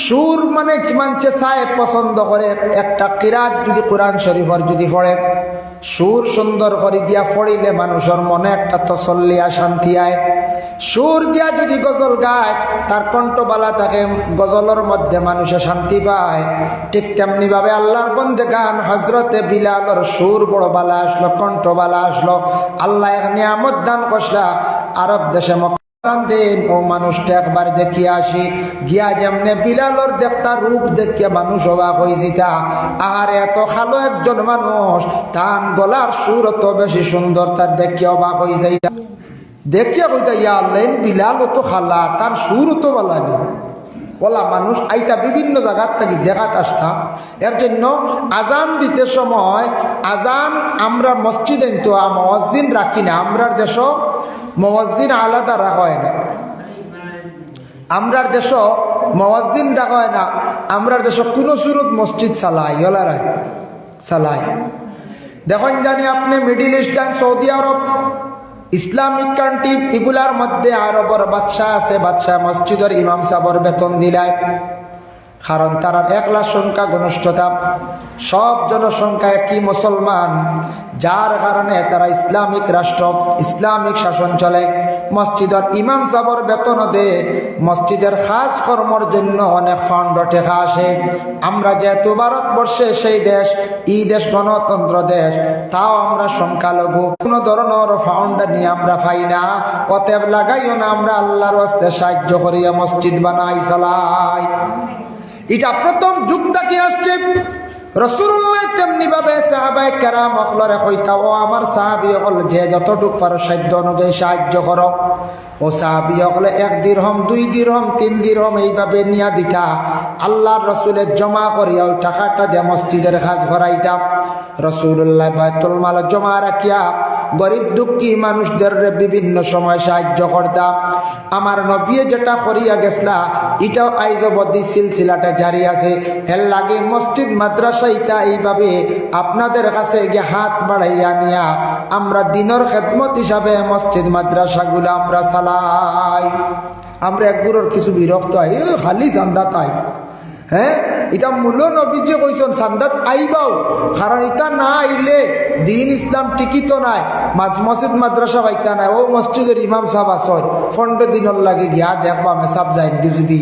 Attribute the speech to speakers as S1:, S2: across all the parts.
S1: সুর মানে মানছে চায় পছন্দ করে। একটা কিরাত যদি কোরআন শরীফের যদি পড়ে, সুর সুন্দর করে দিয়া পড়িলে মানুষের মনে একটা তসল্লি আর শান্তি আয়। সুর দিয়া যদি গজল গায়, তার কণ্ঠবালা থাকে, গজলের মধ্যে মানুষে শান্তি পায়। ঠিক তেমনি ভাবে আল্লাহর বন্দেগান হজরতে বিলালর সুর বড় বালা আসলো, কণ্ঠবালা আসলো। আল্লাহ এক নিয়ামত দান করলা আরব দেশে দিন ও মানুষটা একবার দেখিয়া আসি গিয়া, যেমনে বিলালর দেখতা রূপ দেখিয়া মানুষ অবাক হয়ে যেতা। আর এত খালো একজন মানুষ, তান গলার সুর তো বেশি সুন্দর, তার দেখিয়া অবাক হয়ে যাইতা। দেখিয়া কইতা ইয়া আল্লাহ, বিলাল তো খালা, তার সুর তো ভালো লাগে বলা। মানুষ আইতা বিভিন্ন জায়গার থেকে দেখাত আসতাম। এর জন্য আজান দিতে সময়, আজান আমরা মসজিদে তো মুয়াজ্জিন রাখি না। আমরার দেশ মুয়াজ্জিন আলাদা রাখা হয় না। আমরার দেশ মুয়াজ্জিন রাখা হয় না। আমরার দেশ কোনো সুরত মসজিদ চালাই ওলারাই চালাই। দেখুন জানি আপনি মিডিল ইস্ট যান, সৌদি আরব, ইসলামিক কান্ট্রি, এগুলার মধ্যে আরবর বাদশাহ আছে। বাদশাহ মসজিদের ইমাম সাহর বেতন দিলায়, কারণ তারা একলা সংখ্যা ঘনিষ্ঠতা, সব জনসংখ্যা একই মুসলমান, যার কারণে তারা ইসলামিক রাষ্ট্র, ইসলামিক শাসন চলে। মসজিদের ইমাম সাহর বেতন দে, মসজিদের খাস কর্মর জন্য অনেক ফান্ড টেকা আসে। আমরা যেহেতু ভারতবর্ষে সেই দেশ, এই দেশ গণতন্ত্র দেশ, তাও আমরা সংখ্যালঘু, কোনো ধরনের ফান্ড নিয়ে আমরা পাই না। অতএব লাগাইও না, আমরা আল্লাহর ওয়াস্তে সাহায্য করিয়া মসজিদ বানাই চালাই। এটা প্রথম যুগ থেকে আসছে। রাসূলুল্লাহ তেমনি ভাবে সাহাবায়ে কেরাম অকলরে কইতা, ও আমার সাহাবী অকল, যে যতটুক পারো সাধ্য অনুযায়ী সাহায্য করো। ও সাহাবী অকলে 1 দিরহম 2 দিরহম 3 দিরহম এইভাবে নিয়া দিতা। আল্লাহর রাসূলের জমা করিয়া ওই টাকাটা দিয়ে মসজিদের কাজ করাইতা। রাসূলুল্লাহ বাইতুল মাল জমা রাখিয়া গরিব দুঃখী মানুষদের বিভিন্ন সময় সাহায্য করতা। আমার নবী যেটা করিয়া গেছলা, এটাও আইজ অবধি সিলসিলাটা জারি আছে। এর লাগে মসজিদ মাদ্রাসা ইটা এইভাবে আপনাদের কাছে গিয়ে হাত বাড়াইয়া নিয়া আমরা দিনের খেদমত হিসাবে মসজিদ মাদ্রাসাগুলো আমরা চালাই। আমরা একগুলোর কিছু বিরক্ত হয়, খালি চান্দা তাই। হ্যাঁ, এটা মূল নবী যে কইছেন সান্দাত আইবাও, কারণ এটা না আইলে দিন ইসলাম টিকিত নাই। মসজিদ মাদ্রাসা পাইতা নাই। ও মসজিদের ইমাম সাহেব আসন 15 দিনের লাগে গিয়া দেখবা মেসাব যায় নাকি যদি।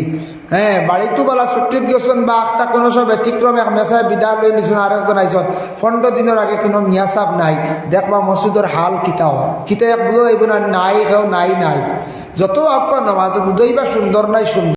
S1: হ্যাঁ, বাড়িতো বেলা ছুটি দিয়েছেন বা আখটা কোনো সব ব্যতিক্রমে এক মেসায় বিদায় লই নিছেন, আরেকজন আইসন 15 দিনের আগে কোনো মিয়াসাব নাই। দেখবা মসজিদের হাল কিতাও কিতা এক বুঝা যাইব না, নাই কেউ নাই নাই। যত আপনার নামাজ বুঝাইবা সুন্দর নাই সুন্দর।